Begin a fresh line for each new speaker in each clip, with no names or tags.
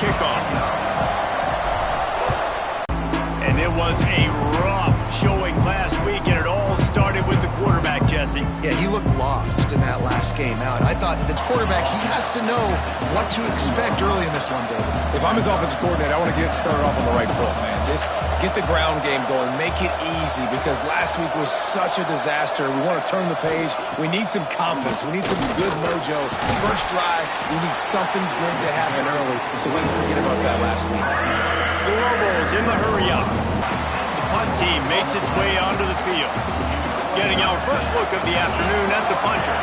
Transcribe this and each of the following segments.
kickoff. And it was a rough showing last week, and it all started with the quarterback, Jesse.
Yeah, he looked lost in that last game out. I thought the quarterback, he has to know what to expect early in this one, David.
If I'm his offensive coordinator, I want to get started off on the right foot, man. Get the ground game going. Make it easy, because last week was such a disaster. We want to turn the page. We need some confidence. We need some good mojo. First drive, we need something good to happen early, so we can forget about that last week.
The Robles in the hurry-up. The punt team makes its way onto the field. Getting our first look of the afternoon at the punter.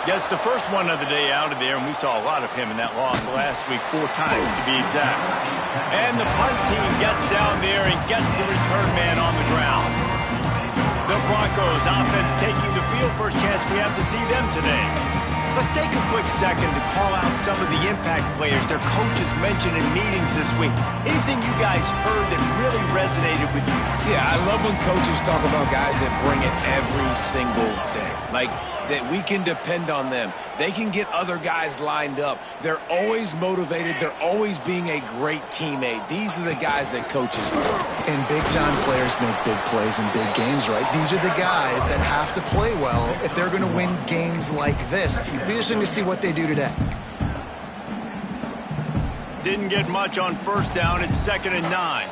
Gets the first one of the day out of there, and we saw a lot of him in that loss last week, 4 times to be exact. And the punt team gets down there and gets the return man on the ground. The Broncos offense taking the field. First chance we have to see them today. Let's take a quick second to call out some of the impact players their coaches mentioned in meetings this week. Anything you guys heard that really resonated with you?
Yeah, I love when coaches talk about guys that bring it every single day. Like, that we can depend on them. They can get other guys lined up. They're always motivated. They're always being a great teammate. These are the guys that coaches love.
And big-time players make big plays in big games, right? These are the guys that have to play well if they're going to win games like this. It'll be interesting to see what they do today.
Didn't get much on first down. It's 2nd and 9.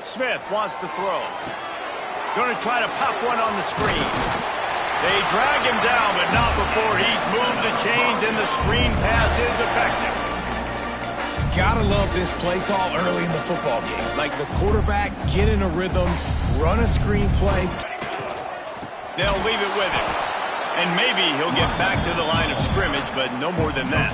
Smith wants to throw. Going to try to pop one on the screen. They drag him down, but not before he's moved the chains, and the screen pass is effective.
Gotta love this play call early in the football game. Like, the quarterback, get in a rhythm, run a screen play.
They'll leave it with him. And maybe he'll get back to the line of scrimmage, but no more than that.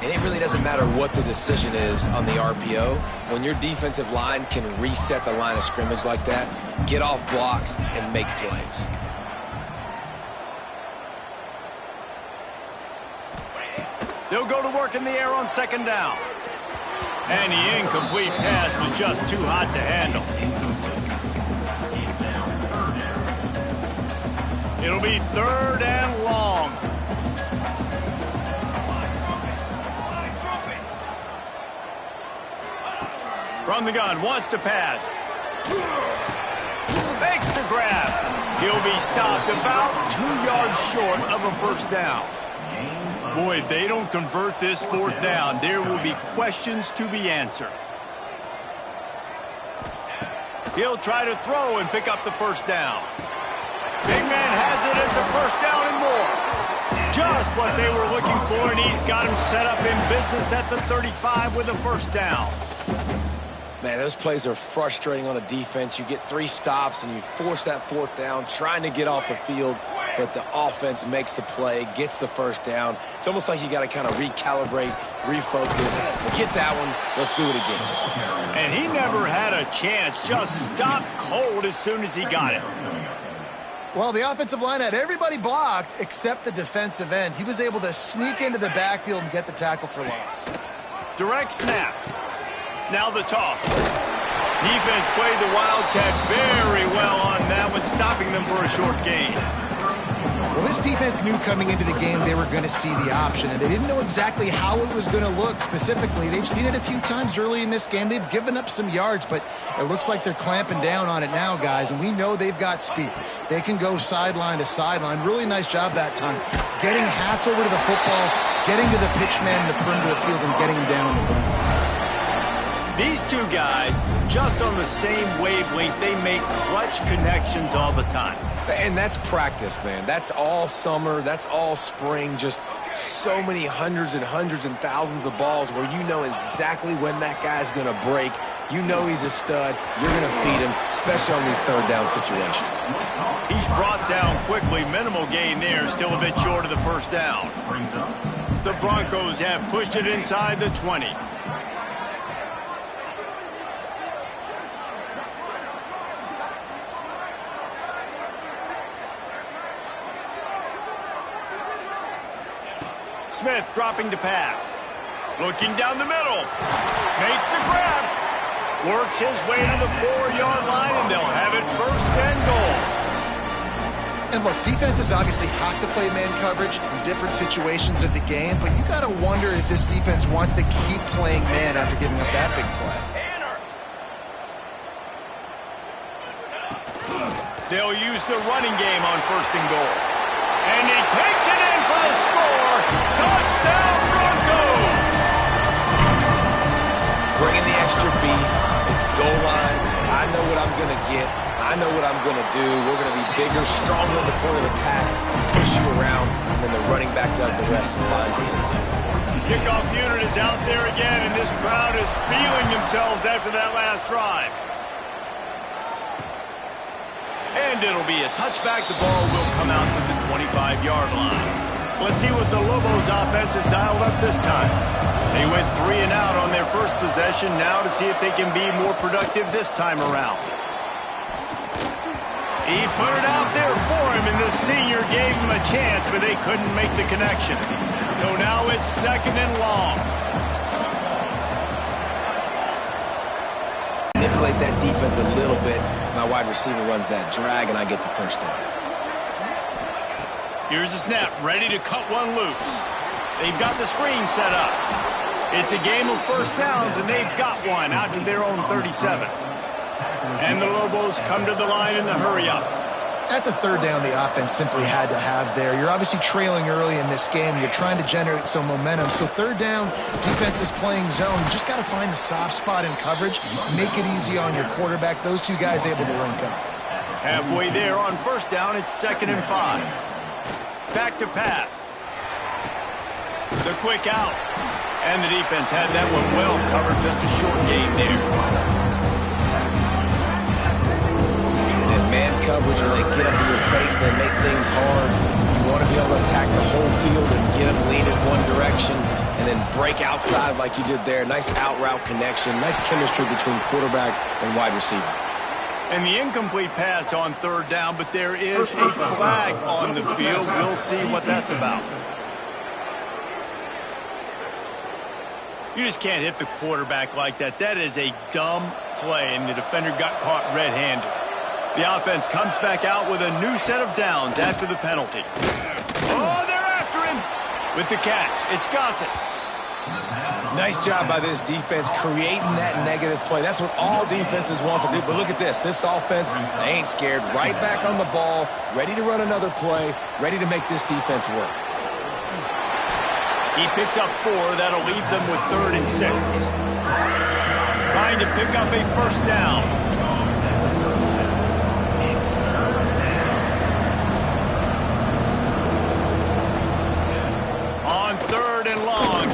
And it really doesn't matter what the decision is on the RPO. When your defensive line can reset the line of scrimmage like that, get off blocks and make plays.
They'll go to work in the air on 2nd down. And the incomplete pass was just too hot to handle. It'll be 3rd and long. From the gun, wants to pass. Makes the grab. He'll be stopped about 2 yards short of a first down. Boy, if they don't convert this 4th down, there will be questions to be answered. He'll try to throw and pick up the first down. Big man has it. It's a first down and more. Just what they were looking for, and he's got him set up in business at the 35 with a first down.
Man, those plays are frustrating on a defense. You get 3 stops and you force that 4th down, trying to get off the field, but the offense makes the play, gets the first down. It's almost like you got to kind of recalibrate, refocus. Forget that one. Let's do it again.
And he never had a chance. Just stopped cold as soon as he got it.
Well, the offensive line had everybody blocked except the defensive end. He was able to sneak into the backfield and get the tackle for loss.
Direct snap. Now the toss. Defense played the Wildcat very well on that one, stopping them for a short gain.
Well, this defense knew coming into the game they were going to see the option, and they didn't know exactly how it was going to look specifically. They've seen it a few times early in this game. They've given up some yards, but it looks like they're clamping down on it now, guys, and we know they've got speed. They can go sideline to sideline. Really nice job that time. Getting Hacksaw over to the football, getting to the pitch man in the perimeter of the field, and getting him down on the ground.
These two guys, just on the same wavelength, they make clutch connections all the time.
And that's practice, man. That's all summer. That's all spring. Just so many hundreds and thousands of balls where you know exactly when that guy's going to break. You know he's a stud. You're going to feed him, especially on these 3rd down situations.
He's brought down quickly. Minimal gain there. Still a bit short of the first down. The Broncos have pushed it inside the 20. Smith dropping to pass. Looking down the middle. Makes the grab. Works his way to the 4-yard line, and they'll have it 1st and goal.
And look, defenses obviously have to play man coverage in different situations of the game, but you got to wonder if this defense wants to keep playing man after giving up that big play.
They'll use the running game on 1st and goal. And he takes it in for the score. Touchdown, Broncos!
Bringing the extra beef. It's goal line. I know what I'm going to get. I know what I'm going to do. We're going to be bigger, stronger in the point of attack, push you around, and then the running back does the rest and finds the end zone.
Kickoff unit is out there again, and this crowd is feeling themselves after that last drive. And it'll be a touchback. The ball will come out to the 25-yard line. Let's see what the Lobos offense has dialed up this time. They went 3 and out on their first possession. Now to see if they can be more productive this time around. He put it out there for him, and the senior gave him a chance, but they couldn't make the connection. So now it's 2nd and long.
Manipulate that defense a little bit. My wide receiver runs that drag, and I get the first down.
Here's the snap, ready to cut one loose. They've got the screen set up. It's a game of first downs, and they've got one out to their own 37. And the Lobos come to the line in the hurry-up.
That's a 3rd down the offense simply had to have there. You're obviously trailing early in this game. You're trying to generate some momentum. So 3rd down, defense is playing zone. You just got to find the soft spot in coverage, make it easy on your quarterback. Those two guys able to link up.
Halfway there on 1st down, it's 2nd and 5. Back to pass. The quick out. And the defense had that one well covered. Just a short game there.
Man coverage, when they get up in your face, they make things hard. You want to be able to attack the whole field and get them lean in one direction and then break outside like you did there. Nice out route connection, nice chemistry between quarterback and wide receiver.
And the incomplete pass on 3rd down, but there is a flag on the field. We'll see what that's about. You just can't hit the quarterback like that. That is a dumb play, and the defender got caught red-handed. The offense comes back out with a new set of downs after the penalty. Oh, they're after him with the catch. It's Gossett.
Nice job by this defense creating that negative play. That's what all defenses want to do. But look at this. This offense, they ain't scared. Right back on the ball, ready to run another play, ready to make this defense work.
He picks up 4. That'll leave them with 3rd and 6. Trying to pick up a 1st down.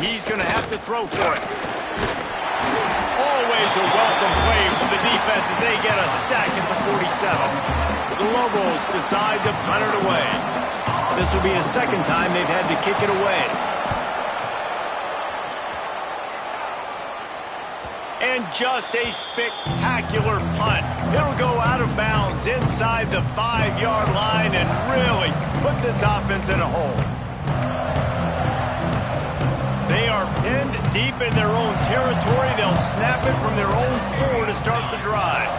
He's going to have to throw for it. Always a welcome play for the defense as they get a sack at the 47. The Lobos decide to punt it away. This will be the 2nd time they've had to kick it away. And just a spectacular punt. It'll go out of bounds inside the 5-yard line and really put this offense in a hole. They are pinned deep in their own territory. They'll snap it from their own 4 to start the drive.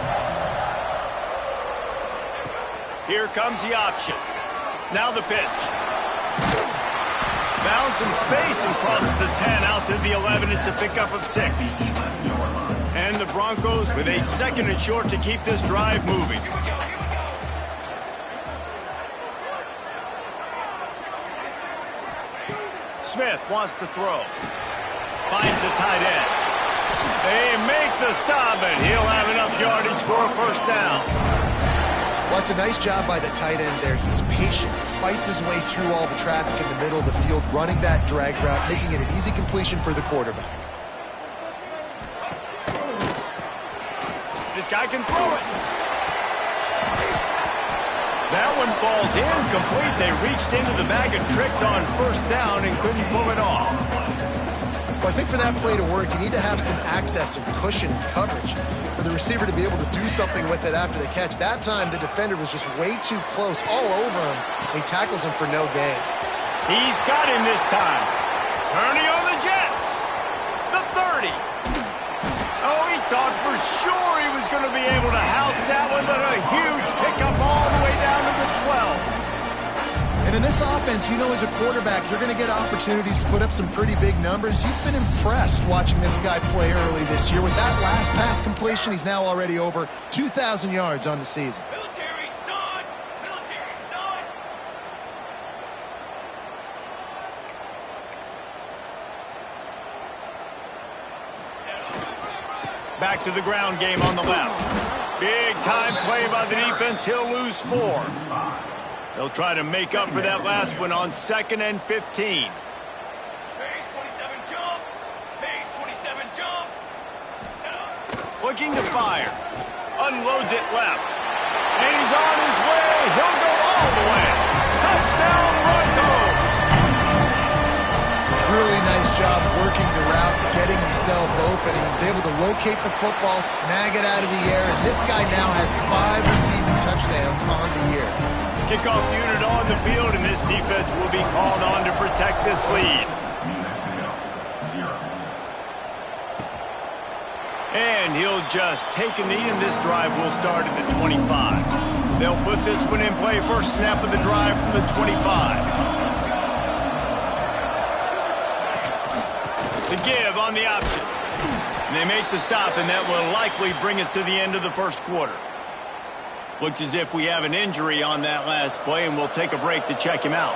Here comes the option. Now the pitch. Found some space and crosses the 10 out to the 11. It's a pickup of 6. And the Broncos with a 2nd and short to keep this drive moving. Smith wants to throw. Finds the tight end. They make the stop, and he'll have enough yardage for a 1st down.
Well, it's a nice job by the tight end there. He's patient, fights his way through all the traffic in the middle of the field, running that drag route, making it an easy completion for the quarterback.
This guy can throw it. That one falls incomplete. They reached into the bag of tricks on 1st down and couldn't pull it off.
Well, I think for that play to work, you need to have some access and cushion and coverage for the receiver to be able to do something with it after the catch. That time, the defender was just way too close, all over him, and he tackles him for no gain.
He's got him this time. Turning on the Jets. The 30. Oh, he thought for sure he was going to be able to house that one, but a huge pickup all the way down to the 12.
And in this offense, you know, as a quarterback, you're going to get opportunities to put up some pretty big numbers. You've been impressed watching this guy play early this year. With that last pass completion, he's now already over 2,000 yards on the season.
Military stun! Military stun! Back to the ground game on the left. Big time play by the defense. He'll lose 4. They'll try to make up for that last one on 2nd and 15. Base 27 jump. Base 27 jump. Looking to fire. Unloads it left. And he's on his way. He'll go all the way. Touchdown Broncos.
Really nice job working the route, getting himself open. He was able to locate the football, snag it out of the air, and this guy now has 5 receiving touchdowns on the year.
Kickoff unit on the field, and this defense will be called on to protect this lead. And he'll just take a knee, and this drive will start at the 25. They'll put this one in play. First snap of the drive from the 25. The give on the option. And they make the stop, and that will likely bring us to the end of the first quarter. Looks as if we have an injury on that last play, and we'll take a break to check him out.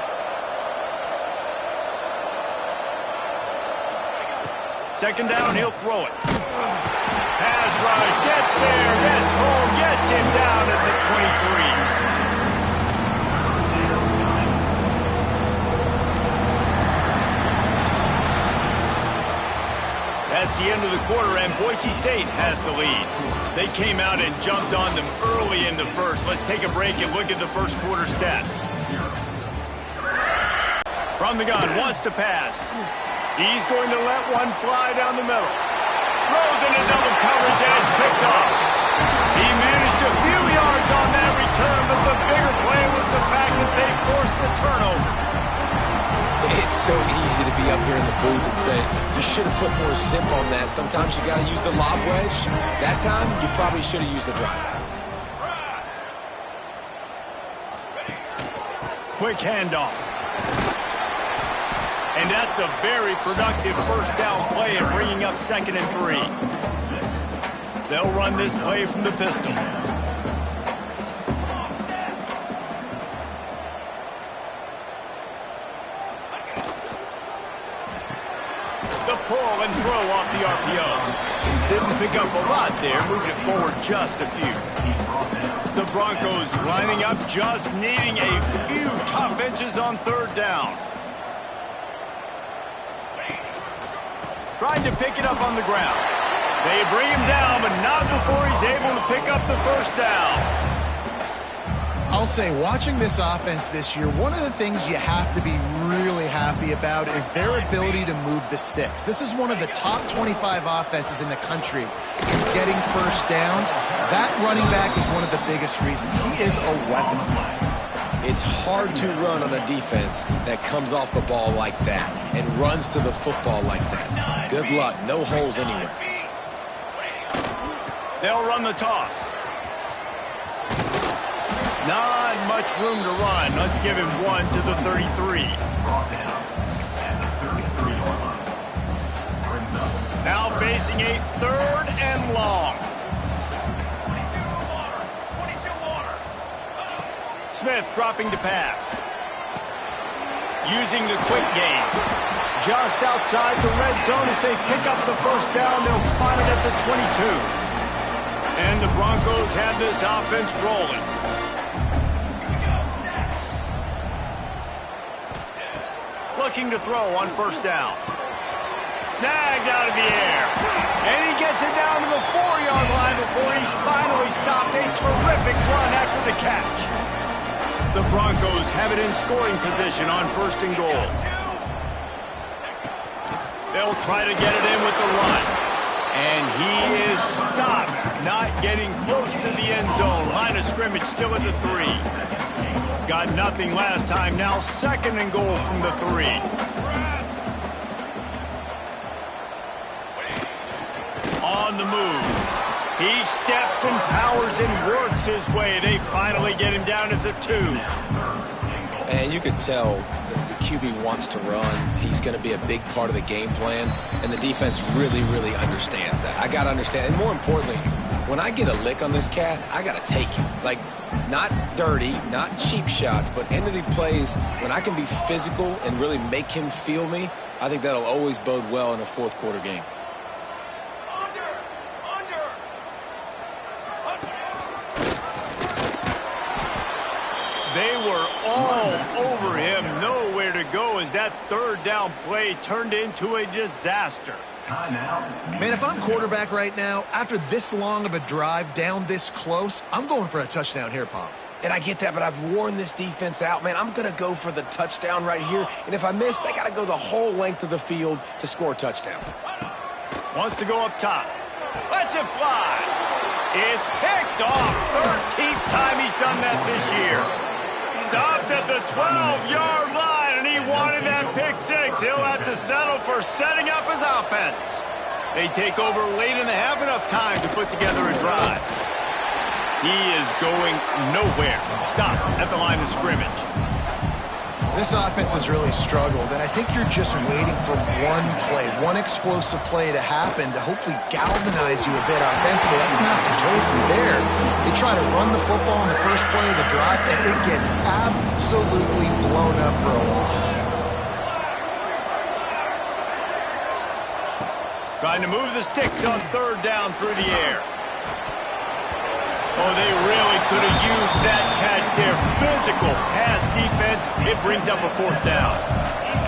Second down, he'll throw it. Pass rush, gets there, gets home, gets him down at the 23. That's the end of the quarter, and Boise State has the lead. They came out and jumped on them early in the first. Let's take a break and look at the first quarter stats. From the gun, wants to pass. He's going to let one fly down the middle. Throws into double coverage, and it's picked off. He managed a few yards on that return, but the bigger play was the fact that they forced the turnover.
It's so easy to be up here in the booth and say, you should have put more zip on that. Sometimes you got to use the lob wedge. That time, you probably should have used the drive.
Quick handoff. And that's a very productive first down play and bringing up 2nd and 3. They'll run this play from the pistol. The pull and throw off the RPO. Didn't pick up a lot there, moving it forward just a few. The Broncos lining up, just needing a few tough inches on 3rd down. Trying to pick it up on the ground. They bring him down, but not before he's able to pick up the first down.
I'll say, watching this offense this year, one of the things you have to be really happy about is their ability to move the sticks. This is one of the top 25 offenses in the country in getting first downs. That running back is one of the biggest reasons. He is a weapon.
It's hard to run on a defense that comes off the ball like that and runs to the football like that. Good luck. No holes anywhere.
They'll run the toss. Not much room to run. Let's give him one to the 33. Now facing a 3rd and long. Smith dropping to pass. Using the quick game. Just outside the red zone as they pick up the first down. They'll spot it at the 22. And the Broncos have this offense rolling. Looking to throw on 1st down. Snagged out of the air. And he gets it down to the 4-yard line before he's finally stopped. A terrific run after the catch. The Broncos have it in scoring position on 1st and goal. They'll try to get it in with the run. And he is stopped, not getting close to the end zone. Line of scrimmage still at the 3. Got nothing last time. Now 2nd and goal from the 3. On the move. He steps and powers and works his way. They finally get him down at the 2.
And And you could tell the QB wants to run. He's going to be a big part of the game plan, and the defense really, really understands that. I got to understand, and more importantly, when I get a lick on this cat, I got to take it. Like, not dirty, not cheap shots, but end of the plays, when I can be physical and really make him feel me, I think that'll always bode well in a fourth quarter game.
They were all over him. Nowhere to go as that third down play turned into a disaster.
Man, if I'm quarterback right now, after this long of a drive down this close, I'm going for a touchdown here, Pop.
And I get that, but I've worn this defense out, man. I'm going to go for the touchdown right here. And if I miss, they got to go the whole length of the field to score a touchdown.
Wants to go up top. Lets it fly. It's picked off. 13th time he's done that this year. Stopped at the 12-yard line, and he wanted that pick six. He'll have to settle for setting up his offense. They take over late in the half, enough time to put together a drive. He is going nowhere. Stop at the line of scrimmage.
This offense has really struggled, and I think you're just waiting for one play, one explosive play to happen to hopefully galvanize you a bit offensively. That's not the case there. They try to run the football in the first play of the drive, and it gets absolutely blown up for a loss.
Trying to move the sticks on third down through the air. Oh, they really could have used that catch there. Physical pass defense. It brings up a fourth down.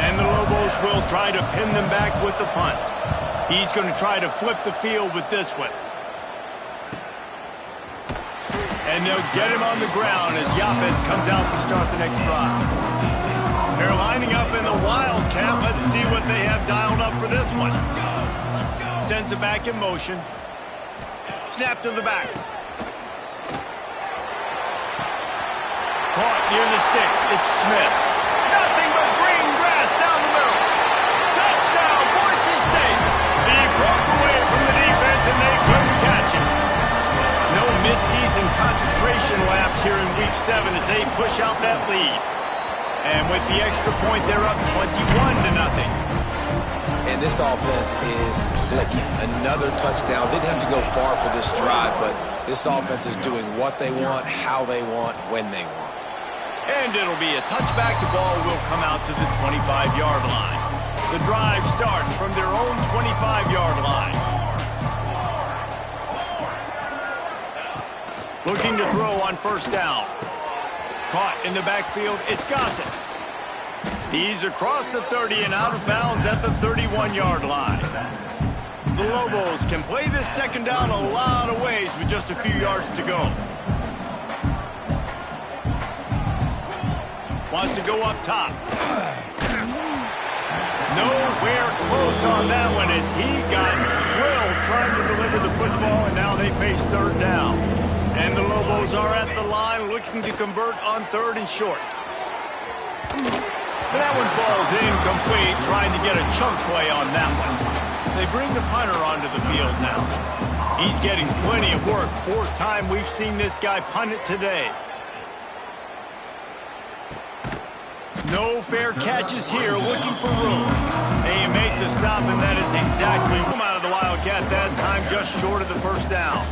And the Lobos will try to pin them back with the punt. He's going to try to flip the field with this one. And they'll get him on the ground as the offense comes out to start the next drive. They're lining up in the Wildcat. Let's see what they have dialed up for this one. Sends it back in motion. Snap to the back. Caught near the sticks. It's Smith. Nothing but green grass down the middle. Touchdown, Boise State. He broke away from the defense, and they couldn't catch him. No midseason concentration lapse here in Week 7 as they push out that lead. And with the extra point, they're up 21-0.
And this offense is clicking. Another touchdown. Didn't have to go far for this drive, but this offense is doing what they want, how they want, when they want.
And it'll be a touchback. The ball will come out to the 25-yard line. The drive starts from their own 25-yard line. Looking to throw on first down. Caught in the backfield. It's Gossett. He's across the 30 and out of bounds at the 31-yard line. The Lobos can play this second down a lot of ways with just a few yards to go. Wants to go up top. Nowhere close on that one as he got drilled trying to deliver the football, and now they face third down. And the Lobos are at the line looking to convert on third and short. But that one falls incomplete, trying to get a chunk play on that one. They bring the punter onto the field now. He's getting plenty of work. Fourth time we've seen this guy punt it today. No fair catches here, looking for room. They make the stop, and that is exactly room out of the Wildcat that time, just short of the first down.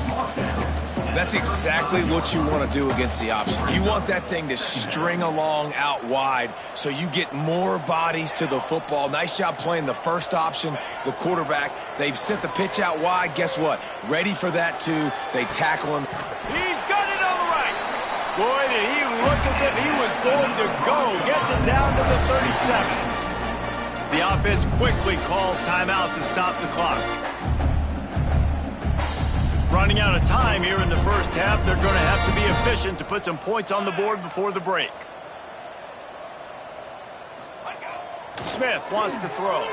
That's exactly what you want to do against the option. You want that thing to string along out wide so you get more bodies to the football. Nice job playing the first option, the quarterback. They've sent the pitch out wide. Guess what? Ready for that, too. They tackle him.
He's got it on the right. Boy, did he look as if he was going to go. Gets it down to the 37. The offense quickly calls timeout to stop the clock. Running out of time here in the first half. They're going to have to be efficient to put some points on the board before the break. Smith wants to throw.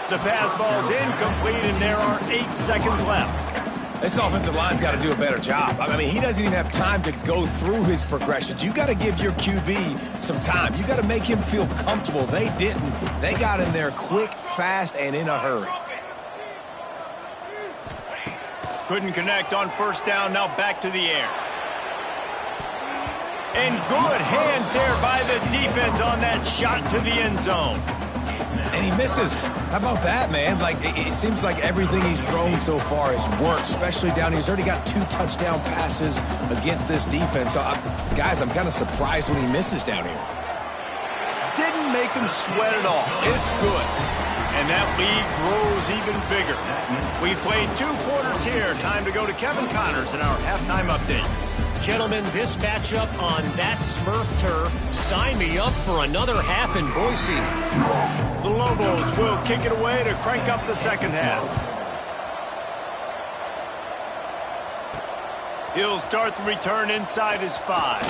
The pass ball's incomplete, and there are 8 seconds left.
This offensive line's got to do a better job. I mean, he doesn't even have time to go through his progressions. You got to give your QB some time. You got to make him feel comfortable. They didn't. They got in there quick, fast, and in a hurry. Couldn't connect on first down. Now back to the air.
And good hands there by the defense on that shot to the end zone.
And he misses. How about that, man? Like, it seems like everything he's thrown so far has worked, especially down here. He's already got 2 touchdown passes against this defense. So, guys, I'm kind of surprised when he misses down here.
Didn't make him sweat at all. It's good. And that lead grows even bigger. We've played 2 quarters here. Time to go to Kevin Connors in our halftime update.
Gentlemen, this matchup on that Smurf turf, sign me up for another half in Boise.
The Lobos will kick it away to crank up the second half. He'll start the return inside his 5.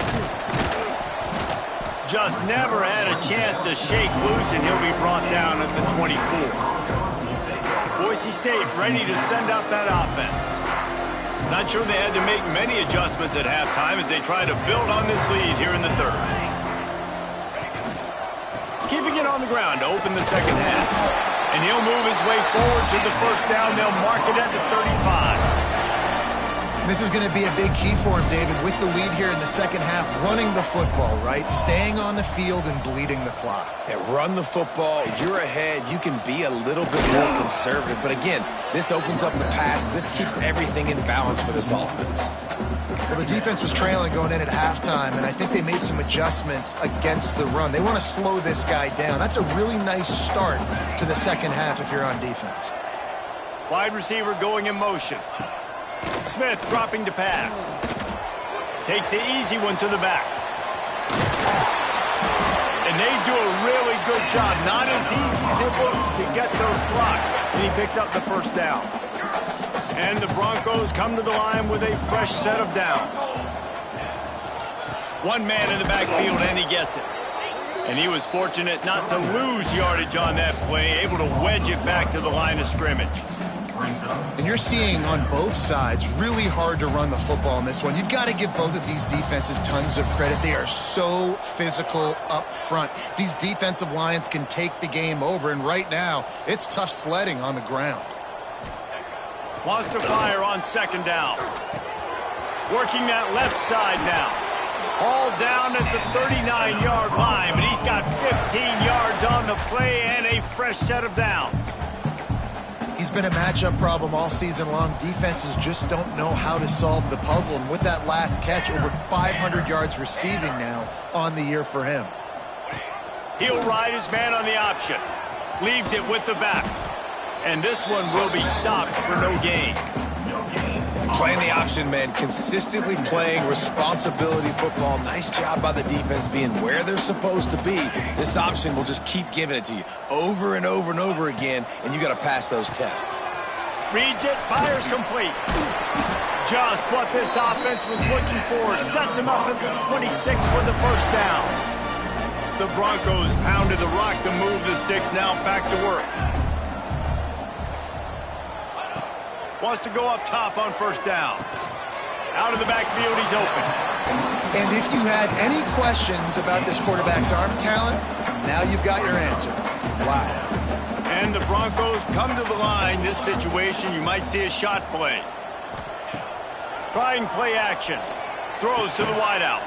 Just never had a chance to shake loose, and he'll be brought down at the 24. Boise State ready to send out that offense. Not sure they had to make many adjustments at halftime as they try to build on this lead here in the third. Keeping it on the ground to open the second half. And he'll move his way forward to the first down. They'll mark it at the 35.
This is going to be a big key for him, David, with the lead here in the second half, running the football, right? Staying on the field and bleeding the clock.
Yeah, run the football. You're ahead. You can be a little bit more conservative. But again, this opens up the pass. This keeps everything in balance for this offense.
Well, the defense was trailing going in at halftime, and I think they made some adjustments against the run. They want to slow this guy down. That's a really nice start to the second half if you're on defense.
Wide receiver going in motion. Smith dropping to pass. Takes the easy one to the back. And they do a really good job. Not as easy as it looks to get those blocks. And he picks up the first down. And the Broncos come to the line with a fresh set of downs. 1 man in the backfield, and he gets it. And he was fortunate not to lose yardage on that play, able to wedge it back to the line of scrimmage.
And you're seeing on both sides really hard to run the football in this one. You've got to give both of these defenses tons of credit. They are so physical up front. These defensive lines can take the game over, and right now, it's tough sledding on the ground.
Wants to fire on second down. Working that left side now. All down at the 39-yard line, but he's got 15 yards on the play and a fresh set of downs.
He's been a matchup problem all season long. Defenses just don't know how to solve the puzzle. And with that last catch, over 500 yards receiving now on the year for him.
He'll ride his man on the option. Leaves it with the back. And this one will be stopped for no gain.
Playing the option, man. Consistently playing responsibility football. Nice job by the defense being where they're supposed to be. This option will just keep giving it to you over and over and over again, and you got to pass those tests.
Reads it, fires complete. Just what this offense was looking for. Sets him up at the 26 with the first down. The Broncos pounded the rock to move the sticks. Now back to work. Wants to go up top on first down. Out of the backfield, he's open.
And if you had any questions about this quarterback's arm talent, now you've got your answer. Wow.
And the Broncos come to the line. This situation, you might see a shot play. Trying play action. Throws to the wideout.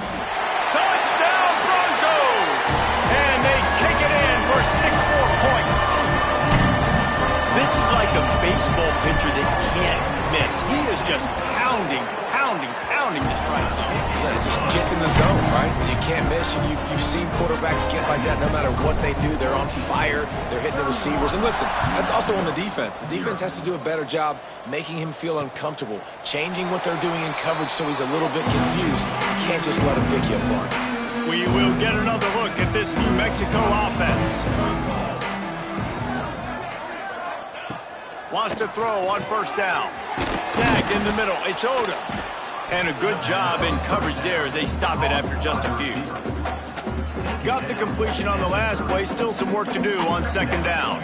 Touchdown, Broncos! And they take it in for 6 more points. This is like a baseball pitcher that can't miss. He is just pounding the strike zone.
Yeah, it just gets in the zone, right? When you can't miss, you've seen quarterbacks get like that no matter what they do. They're on fire. They're hitting the receivers. And listen, that's also on the defense. The defense has to do a better job making him feel uncomfortable, changing what they're doing in coverage so he's a little bit confused. You can't just let him pick you apart.
We will get another look at this New Mexico offense. Wants to throw on first down. Snagged in the middle. It's Odom. And a good job in coverage there as they stop it after just a few. Got the completion on the last play. Still some work to do on second down.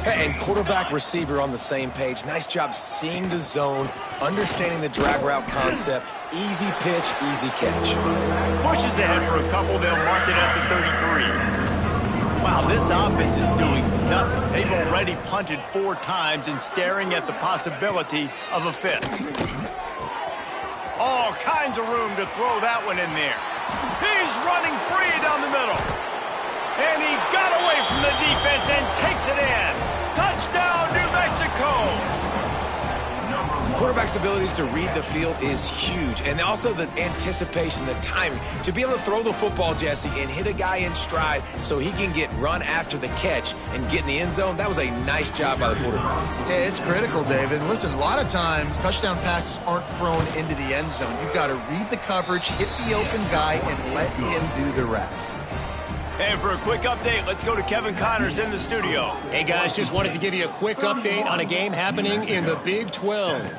And quarterback receiver on the same page. Nice job seeing the zone, understanding the drag route concept. Easy pitch, easy catch.
Pushes ahead for a couple. They'll mark it at the 33. Wow, this offense is doing nothing. They've already punted 4 times and staring at the possibility of a 5th. All kinds of room to throw that one in there. He He's running free down the middle. And he got away from the defense and takes it in. Touchdown, New Mexico.
Quarterback's abilities to read the field is huge, and also the anticipation, the timing. To be able to throw the football, Jesse, and hit a guy in stride so he can get run after the catch and get in the end zone, that was a nice job by the quarterback.
Yeah, it's critical, David. Listen, a lot of times touchdown passes aren't thrown into the end zone. You've got to read the coverage, hit the open guy, and let him do the rest.
And for a quick update, let's go to Kevin Connors in the studio.
Hey, guys, just wanted to give you a quick update on a game happening in the Big 12.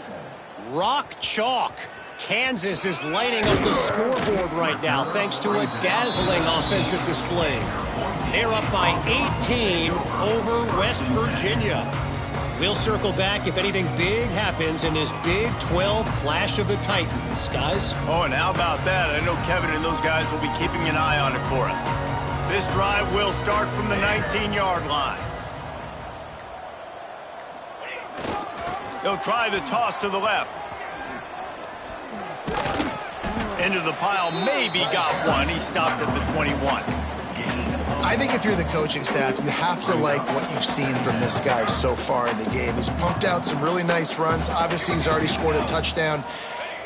Rock chalk. Kansas is lighting up the scoreboard right now thanks to a dazzling offensive display. They're up by 18 over West Virginia. We'll circle back if anything big happens in this Big 12 Clash of the Titans, guys.
Oh, and how about that? I know Kevin and those guys will be keeping an eye on it for us. This drive will start from the 19-yard line. They'll try the toss to the left. Into the pile, maybe got one. He stopped at the 21.
I think if you're the coaching staff, you have to like what you've seen from this guy so far in the game. He's pumped out some really nice runs. Obviously, he's already scored a touchdown.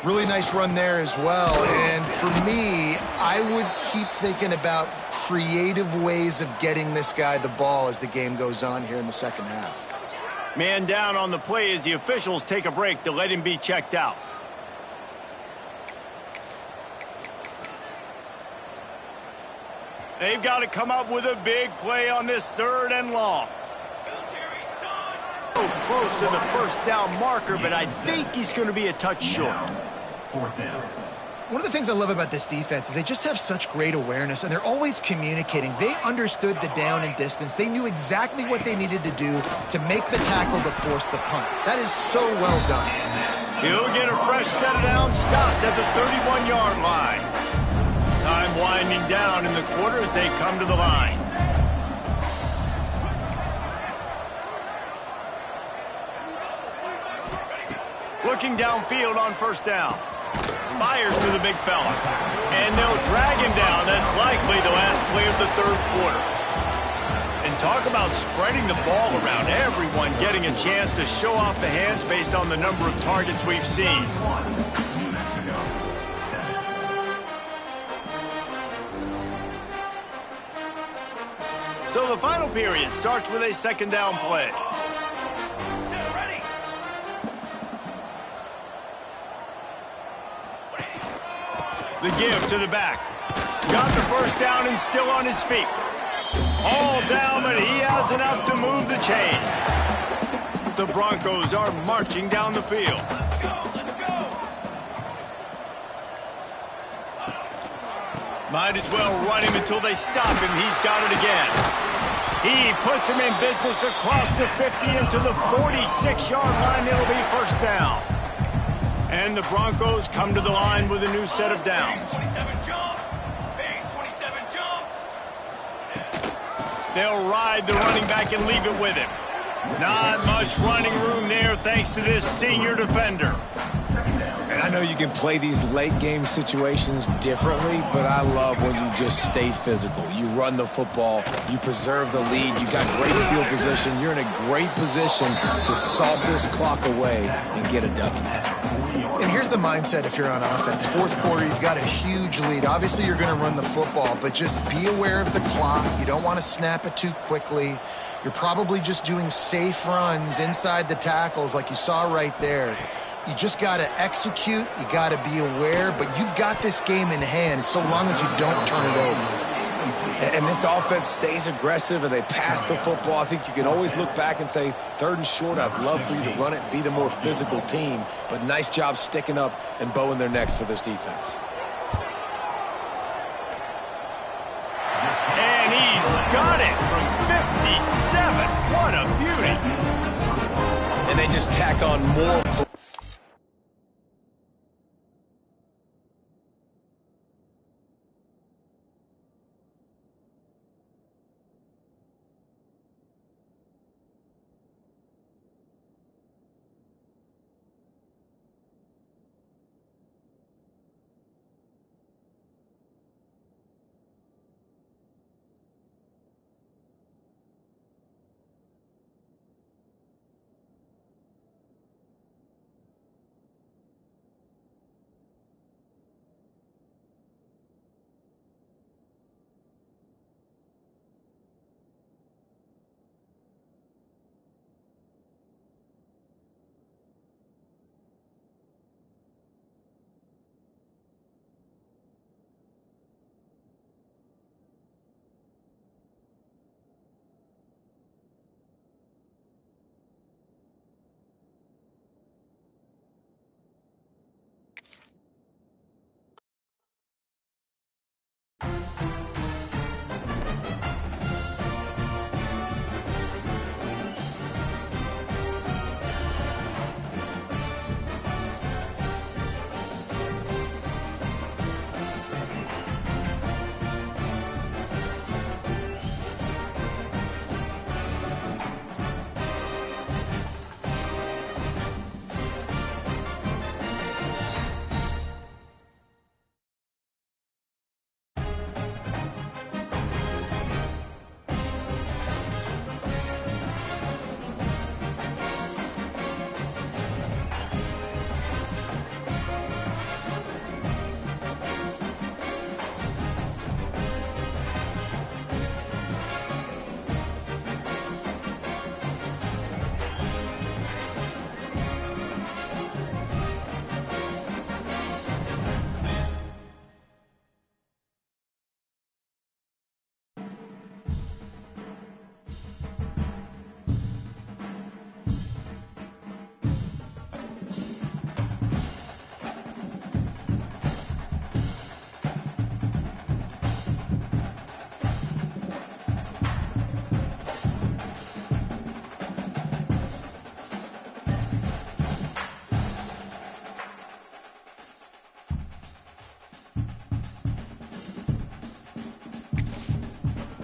Really nice run there as well. And for me, I would keep thinking about creative ways of getting this guy the ball as the game goes on here in the second half.
Man down on the play as the officials take a break to let him be checked out. They've got to come up with a big play on this 3rd and long. So close to the first down marker, but I think he's going to be a touch short.
One of the things I love about this defense is they just have such great awareness, and they're always communicating. They understood the down and distance. They knew exactly what they needed to do to make the tackle to force the punt. That is so well done.
He'll get a fresh set of downs, stopped at the 31-yard line. Time winding down in the quarter as they come to the line. Looking downfield on first down. Fires to the big fella. And they'll drag him down. That's likely the last play of the 3rd quarter. And talk about spreading the ball around. Everyone getting a chance to show off the hands based on the number of targets we've seen. So the final period starts with a 2nd down play. The give to the back. Got the first down and still on his feet. All down, but he has enough to move the chains. The Broncos are marching down the field. Might as well run him until they stop him. He's got it again. He puts him in business across the 50 into the 46-yard line. It'll be first down. And the Broncos come to the line with a new set of downs. They'll ride the running back and leave it with him. Not much running room there thanks to this senior defender.
And I know you can play these late game situations differently, but I love when you just stay physical. You run the football, you preserve the lead, you got great field position, you're in a great position to salt this clock away and get a W.
And here's the mindset if you're on offense. 4th quarter, you've got a huge lead. Obviously, you're going to run the football, but just be aware of the clock. You don't want to snap it too quickly. You're probably just doing safe runs inside the tackles like you saw right there. You just got to execute. You got to be aware, but you've got this game in hand so long as you don't turn it over.
And this offense stays aggressive and they pass the football. I think you can always look back and say, 3rd and short, I'd love for you to run it, be the more physical team. But nice job sticking up and bowing their necks for this defense.
And he's got it from 57. What a beauty.
And they just tack on more